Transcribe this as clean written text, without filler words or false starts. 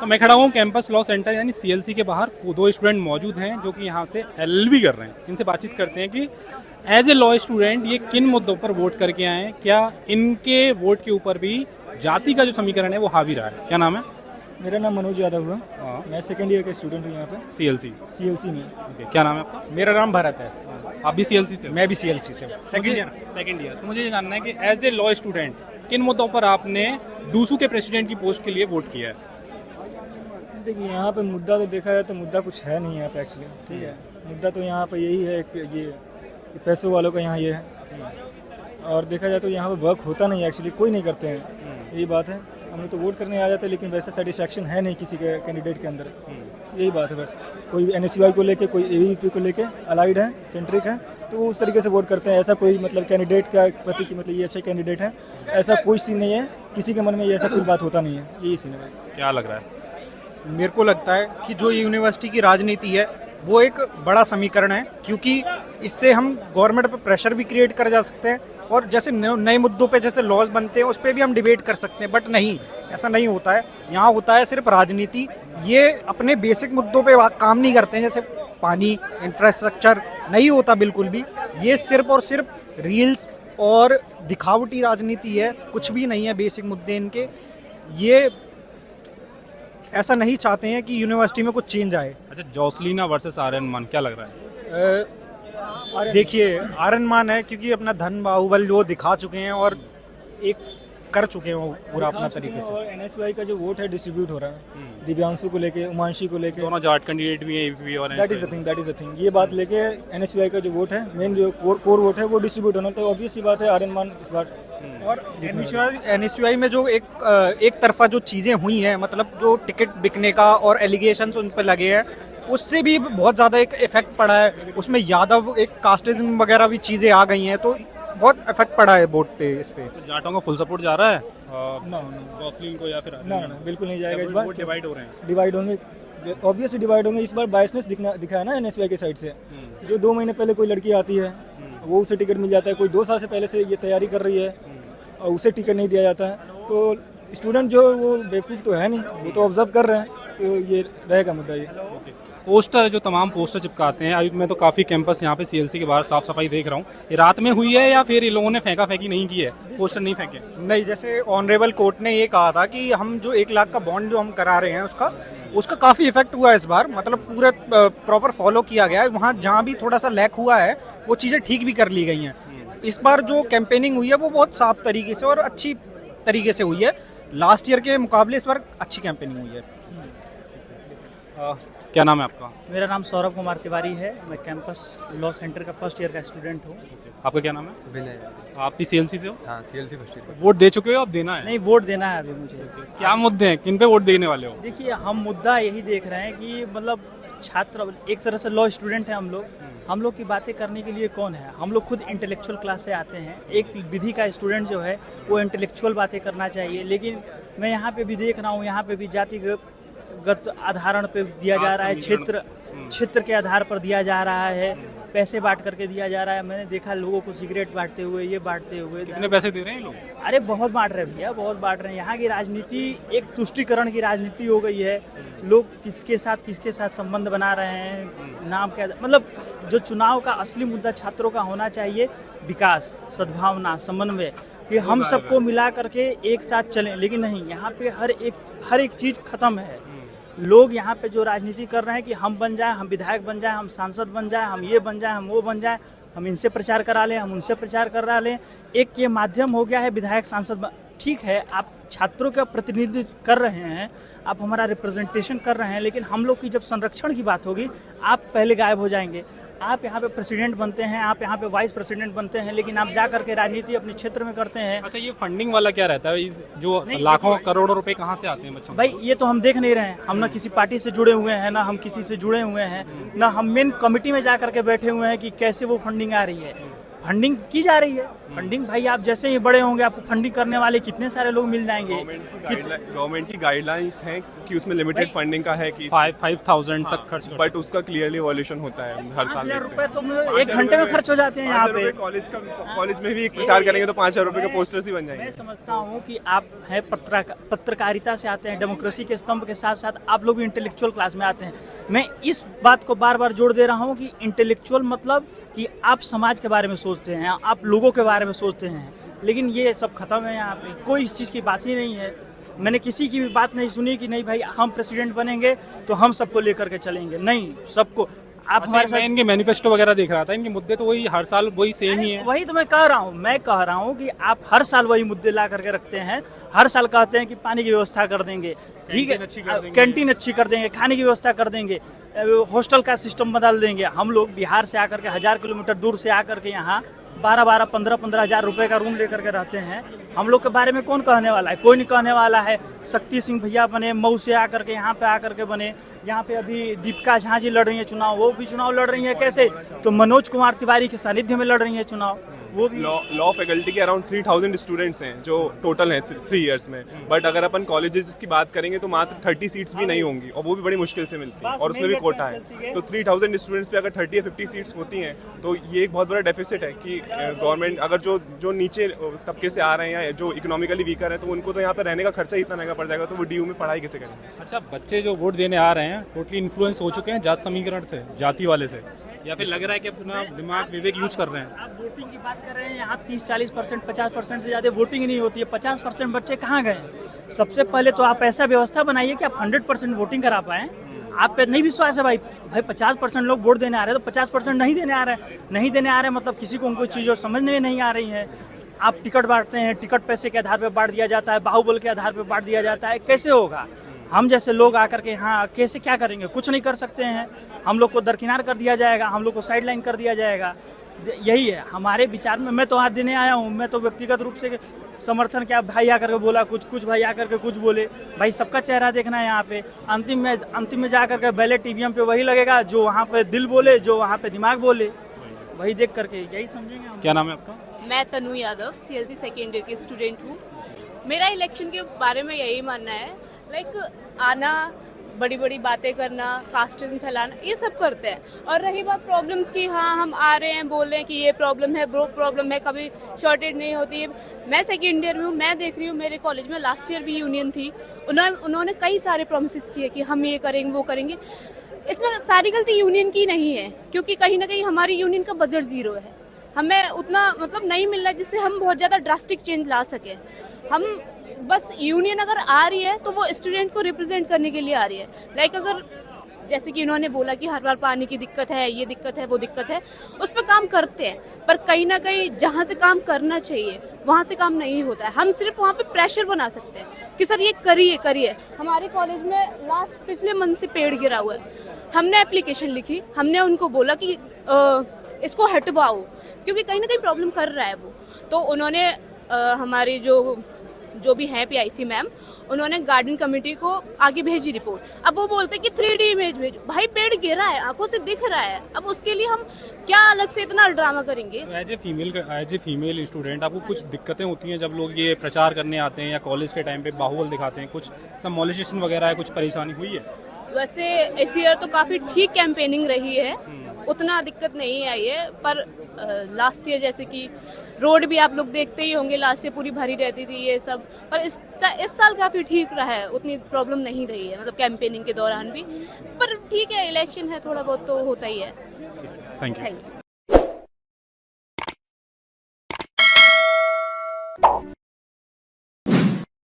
तो मैं खड़ा हूँ कैंपस लॉ सेंटर यानी सीएलसी के बाहर। दो स्टूडेंट मौजूद हैं जो कि यहाँ से एलएलबी कर रहे हैं। इनसे बातचीत करते हैं कि एज ए लॉ स्टूडेंट ये किन मुद्दों पर वोट करके आए हैं, क्या इनके वोट के ऊपर भी जाति का जो समीकरण है वो हावी रहा है। क्या नाम है? मेरा नाम मनोज यादव है। हाँ। मैं सेकेंड ईयर का स्टूडेंट हूँ यहाँ पे सीएलसी में। ओके। क्या नाम है आपका? मेरा नाम भरत है। आप भी सीएलसी से? मैं भी सीएलसी से हूँ, सेकंड ईयर। Second year. तो मुझे ये जानना है कि एज ए लॉ स्टूडेंट किन मुद्दों पर आपने डूसू के प्रेसिडेंट की पोस्ट के लिए वोट किया है? देखिए यहाँ पे मुद्दा तो देखा जाए तो मुद्दा कुछ है नहीं यहाँ पे एक्चुअली, ठीक है। मुद्दा तो यहाँ पे यही है कि ये पैसों वालों का यहाँ ये है, और देखा जाए तो यहाँ पे वर्क होता नहीं है एक्चुअली, कोई नहीं करते हैं। यही बात है। हम लोग तो वोट करने आ जाते हैं लेकिन वैसे सेटिस्फैक्शन है नहीं किसी के कैंडिडेट के अंदर। यही बात है बस। कोई एनएसयूआई को लेके, कोई एबीवीपी को लेके अलाइड है, सेंट्रिक है, तो वो उस तरीके से वोट करते हैं। ऐसा कोई मतलब कैंडिडेट का प्रति की मतलब ये अच्छे कैंडिडेट है, ऐसा कोई सीन नहीं है किसी के मन में, ये ऐसा कोई बात होता नहीं है। यही सीन है। क्या लग रहा है? मेरे को लगता है कि जो यूनिवर्सिटी की राजनीति है वो एक बड़ा समीकरण है, क्योंकि इससे हम गवर्नमेंट पर प्रेशर भी क्रिएट कर जा सकते हैं, और जैसे नए मुद्दों पे जैसे लॉज बनते हैं उस पर भी हम डिबेट कर सकते हैं। बट नहीं, ऐसा नहीं होता है। यहाँ होता है सिर्फ राजनीति। ये अपने बेसिक मुद्दों पे काम नहीं करते हैं, जैसे पानी, इंफ्रास्ट्रक्चर नहीं होता बिल्कुल भी। ये सिर्फ और सिर्फ रील्स और दिखावटी राजनीति है, कुछ भी नहीं है बेसिक मुद्दे इनके। ये ऐसा नहीं चाहते हैं कि यूनिवर्सिटी में कुछ चेंज आए। अच्छा, जॉसलीना वर्सेस आर्यन मान, क्या लग रहा है? देखिए, आर्यन मान है क्योंकि अपना धन बाहुबल वो दिखा चुके हैं और एक कर चुके हैं वो पूरा अपना तरीके से। और एनएसयूआई का जो वोट है डिस्ट्रीब्यूट हो रहा है दिव्यांशु को लेके, उमांशी को लेके। दोनों जाट कैंडिडेट भी हैं, एबीपी और दैट इज द थिंग। ये बात लेके एनएसयूआई का जो वोट है, मेन जो कोर वोट है वो डिस्ट्रीब्यूट होना, तो ऑब्वियस सी बात है आर्यन मान इस बार। और एनएसयूआई में जो एक तरफा जो चीजें हुई हैं, मतलब जो टिकट बिकने का और एलिगेशंस उन पर लगे हैं, उससे भी बहुत ज्यादा एक इफेक्ट पड़ा है। उसमें यादव एक कास्टिज्म वगैरह भी चीजें आ गई हैं, तो बहुत इफेक्ट पड़ा है वोट पे, इस पे। तो जाटों का फुल सपोर्ट जा रहा है ना जॉसलिन को, या फिर ना बिल्कुल नहीं जाएगा इस बार। डिवाइड हो रहे हैं। डिवाइड होंगे, ऑब्वियसली डिवाइड होंगे। इस बार बायसनेस दिखा है ना एनएसयूआई की साइड से। जो 2 महीने पहले कोई लड़की आती है वो उसे टिकट मिल जाता है, कोई 2 साल से पहले से ये तैयारी कर रही है और उसे टिकट नहीं दिया जाता है। तो स्टूडेंट जो वो बेवकूफ़ तो है नहीं, वो तो ऑब्जर्व कर रहे हैं, तो ये रहेगा मुद्दा। ये पोस्टर, जो तमाम पोस्टर चिपकाते हैं, अभी मैं तो काफी कैंपस यहाँ पे सीएलसी के बाहर साफ सफाई देख रहा हूँ। ये रात में हुई है या फिर इन लोगों ने फेंका फेंकी नहीं की है, पोस्टर नहीं फेंके? नहीं, जैसे ऑनरेबल कोर्ट ने ये कहा था कि हम जो 1 लाख का बॉन्ड जो हम करा रहे हैं उसका काफी इफेक्ट हुआ है इस बार। मतलब पूरे प्रॉपर फॉलो किया गया है। वहाँ जहाँ भी थोड़ा सा लैक हुआ है वो चीजें ठीक भी कर ली गई हैं। इस बार जो कैंपेनिंग हुई है वो बहुत साफ तरीके से और अच्छी तरीके से हुई है। लास्ट ईयर के मुकाबले इस बार अच्छी कैंपेनिंग हुई है। क्या नाम है आपका? मेरा नाम सौरभ कुमार तिवारी है। मैं कैंपस लॉ सेंटर का फर्स्ट ईयर का स्टूडेंट हूँ। आपका क्या नाम है? विनय। आप भी सीएलसी से हो? हाँ, सीएलसी फर्स्ट ईयर। वोट दे चुके हो, अब देना है? नहीं, वोट देना है अभी मुझे। क्या मुद्दे हैं, किन पे वोट देने वाले हो? देखिए, हम मुद्दा यही देख रहे हैं कि मतलब छात्र एक तरह से लॉ स्टूडेंट हैं हम लोग की बातें करने के लिए कौन है? हम लोग खुद इंटेलेक्चुअल क्लास से आते हैं। एक विधि का स्टूडेंट जो है वो इंटेलेक्चुअल बातें करना चाहिए, लेकिन मैं यहाँ पे भी देख रहा हूँ, यहाँ पे भी जातिगत आधारण पे दिया जा रहा है, क्षेत्र के आधार पर दिया जा रहा है, पैसे बांट करके दिया जा रहा है। मैंने देखा लोगों को सिगरेट बांटते हुए, ये बांटते हुए। कितने पैसे दे रहे हैं लोग? अरे बहुत बांट रहे हैं भैया, बहुत बांट रहे हैं। यहाँ की राजनीति एक तुष्टीकरण की राजनीति हो गई है। लोग किसके साथ संबंध बना रहे हैं, नाम क्या, मतलब जो चुनाव का असली मुद्दा छात्रों का होना चाहिए, विकास, सद्भावना, समन्वय, कि हम सबको मिला करके एक साथ चलें। लेकिन नहीं, यहाँ पे हर एक चीज खत्म है। लोग यहाँ पे जो राजनीति कर रहे हैं कि हम बन जाए, हम विधायक बन जाए, हम सांसद बन जाए, हम ये बन जाए, हम वो बन जाए, हम इनसे प्रचार करा लें, हम उनसे प्रचार करा लें। एक ये माध्यम हो गया है विधायक सांसद। ठीक है, आप छात्रों का प्रतिनिधित्व कर रहे हैं, आप हमारा रिप्रेजेंटेशन कर रहे हैं, लेकिन हम लोग की जब संरक्षण की बात होगी आप पहले गायब हो जाएंगे। आप यहाँ पे प्रेसिडेंट बनते हैं, आप यहाँ पे वाइस प्रेसिडेंट बनते हैं, लेकिन आप जा करके राजनीति अपने क्षेत्र में करते हैं। अच्छा, ये फंडिंग वाला क्या रहता है? जो लाखों करोड़ों रुपए कहाँ से आते हैं बच्चों? भाई ये तो हम देख नहीं रहे हैं। हम ना किसी पार्टी से जुड़े हुए हैं, ना हम किसी से जुड़े हुए हैं, ना हम मेन कमेटी में जा करके बैठे हुए हैं कि कैसे वो फंडिंग आ रही है। फंडिंग की जा रही है। फंडिंग भाई आप जैसे ही बड़े होंगे आपको फंडिंग करने वाले कितने सारे लोग मिल जाएंगे। गवर्नमेंट की गाइडलाइंस हैं कि उसमें लिमिटेड फंडिंग का है कि 5,000 तक खर्च बट उसका क्लियरली वॉल्यूशन होता है हर साल। 5,000 रुपए तो एक घंटे में खर्च हो जाते हैं यहाँ पे। कॉलेज में भी एक प्रचार करेंगे तो 5,000 रुपए के पोस्टर्स ही बन मैं जाएंगे। समझता हूँ कि आप हैं पत्रकारिता से आते हैं, डेमोक्रेसी के स्तंभ के साथ साथ आप लोग भी इंटेलेक्चुअल क्लास में आते हैं। मैं इस बात को बार बार जोड़ दे रहा हूँ कि इंटेलेक्चुअल मतलब कि आप समाज के बारे में सोचते हैं, आप लोगों के बारे में सोचते हैं, लेकिन ये सब खत्म है यहाँ पे। कोई इस चीज़ की बात ही नहीं है। मैंने किसी की भी बात नहीं सुनी कि नहीं भाई हम प्रेसिडेंट बनेंगे तो हम सबको लेकर के चलेंगे, नहीं सबको आप अच्छा, हमारे मैं साथ। इनके मैनिफेस्टो वगैरह देख रहा था, इनके मुद्दे तो वही हर साल वही सेम ही है। वही तो मैं कह रहा हूँ कि आप हर साल वही मुद्दे ला करके रखते हैं। हर साल कहते हैं कि पानी की व्यवस्था कर देंगे, ठीक कैंटीन अच्छी कर है, देंगे। कैंटीन अच्छी कर देंगे, खाने की व्यवस्था कर देंगे, हॉस्टल का सिस्टम बदल देंगे। हम लोग बिहार से आकर के 1000 किलोमीटर दूर से आकर के यहाँ 12-12, 15-15 हजार रुपए का रूम लेकर के रहते हैं। हम लोग के बारे में कौन कहने वाला है? कोई नहीं कहने वाला है। शक्ति सिंह भैया बने, मऊ से आकर के यहाँ पे आकर के बने। यहाँ पे अभी दीपिका झा जी लड़ रही है चुनाव, वो भी चुनाव लड़ रही है कैसे? तो मनोज कुमार तिवारी के सानिध्य में लड़ रही है चुनाव, वो भी। लॉ फैकल्टी के अराउंड 3,000 स्टूडेंट्स हैं जो टोटल हैं 3 इयर्स में, बट अगर अपन कॉलेजेस की बात करेंगे तो मात्र 30 सीट्स भी नहीं होंगी और वो भी बड़ी मुश्किल से मिलती है और उसमें भी कोटा है। तो 3,000 स्टूडेंट्स पे अगर 30 या 50 सीट्स होती हैं तो ये एक बहुत बड़ा डेफिसिट है कि गवर्नमेंट अगर जो नीचे तबके से आ रहे हैं या जो इकोनॉमिकली वीकर हैं तो उनको तो यहाँ पर रहने का खर्चा ही इतना महंगा पड़ जाएगा, तो वो डीयू में पढ़ाई कैसे करेंगे? अच्छा, बच्चे जो वोट देने आ रहे हैं टोटली इन्फ्लुएंस हो चुके हैं जाति समीकरण से, जाति वाले से, या फिर लग रहा है कि अपना दिमाग विवेक यूज कर रहे हैं? आप वोटिंग की बात कर रहे हैं, यहाँ 30-40%, 50% से ज्यादा वोटिंग नहीं होती है। 50% बच्चे कहाँ गए? सबसे पहले तो आप ऐसा व्यवस्था बनाइए कि आप 100% वोटिंग करा पाए। आप पे नहीं विश्वास है भाई 50% लोग वोट देने आ रहे हैं तो 50% नहीं देने आ रहे हैं। नहीं देने आ रहे हैं मतलब किसी को उनको चीज़ों समझ में नहीं आ रही है। आप टिकट बांटते हैं, टिकट पैसे के आधार पर बांट दिया जाता है, बाहुबल के आधार पर बांट दिया जाता है, कैसे होगा? हम जैसे लोग आकर के यहाँ कैसे क्या करेंगे? कुछ नहीं कर सकते हैं। हम लोग को दरकिनार कर दिया जाएगा, हम लोग को साइडलाइन कर दिया जाएगा। यही है हमारे विचार में। मैं तो हाथ देने आया हूँ, मैं तो व्यक्तिगत रूप से समर्थन क्या, भाई आकर के बोला कुछ भाई आकर के कुछ बोले, भाई सबका चेहरा देखना है यहाँ पे। अंतिम में जाकर के बैलेट ईवीएम पे वही लगेगा जो वहाँ पे दिल बोले, जो वहाँ पे दिमाग बोले, वही देख करके यही समझेंगे हम। क्या नाम है आपका? मैं तनु यादव CLC सेकेंड ईयर की स्टूडेंट हूँ। मेरा इलेक्शन के बारे में यही मानना है, लाइक आना, बड़ी बड़ी बातें करना, कास्टिज्म फैलाना, ये सब करते हैं। और रही बात प्रॉब्लम्स की, हाँ हम आ रहे हैं बोल रहे हैं कि ये प्रॉब्लम है, वो प्रॉब्लम है, कभी शॉर्टेज नहीं होती है। मैं सेकेंड ईयर में हूँ, मैं देख रही हूँ मेरे कॉलेज में लास्ट ईयर भी यूनियन थी, उन्होंने कई सारे प्रोमिस किए कि हम ये करेंगे वो करेंगे। इसमें सारी गलती यूनियन की नहीं है, क्योंकि कहीं ना कहीं हमारी यूनियन का बजट 0 है। हमें उतना मतलब नहीं मिल रहा है जिससे हम बहुत ज़्यादा ड्रास्टिक चेंज ला सकें। हम बस यूनियन अगर आ रही है तो वो स्टूडेंट को रिप्रेजेंट करने के लिए आ रही है। लाइक अगर जैसे कि इन्होंने बोला कि हर बार पानी की दिक्कत है, ये दिक्कत है, वो दिक्कत है, उस पर काम करते हैं, पर कहीं ना कहीं जहाँ से काम करना चाहिए वहाँ से काम नहीं होता है। हम सिर्फ वहाँ पे प्रेशर बना सकते हैं कि सर ये करिए। हमारे कॉलेज में पिछले मंथ से पेड़ गिरा हुआ है, हमने एप्लीकेशन लिखी, हमने उनको बोला कि इसको हटवाओ क्योंकि कहीं ना कहीं प्रॉब्लम कर रहा है वो। तो उन्होंने हमारी जो भी है PIC मैम, उन्होंने गार्डन कमेटी को आगे भेजी रिपोर्ट। अब वो बोलते कि 3D इमेज भेजो। भाई पेड़ गिरा है, आंखों से दिख रहा है, अब उसके लिए हम क्या अलग से इतना ड्रामा करेंगे? एज ए फीमेल स्टूडेंट आपको कुछ दिक्कतें होती हैं जब लोग ये प्रचार करने आते हैं या कॉलेज के टाइम पे बाहुबल दिखाते हैं? कुछ सब मॉलिस्टेशन वगैरह है, कुछ परेशानी हुई है? वैसे इस ईयर तो काफी ठीक कैंपेनिंग रही है, उतना दिक्कत नहीं आई है। पर लास्ट ईयर जैसे कि रोड भी आप लोग देखते ही होंगे, लास्ट ईयर पूरी भरी रहती थी ये सब, पर इस साल काफी ठीक रहा है, उतनी प्रॉब्लम नहीं रही है, मतलब कैंपेनिंग के दौरान भी। पर ठीक है, इलेक्शन है, थोड़ा बहुत तो होता ही है। Thank you. Thank you.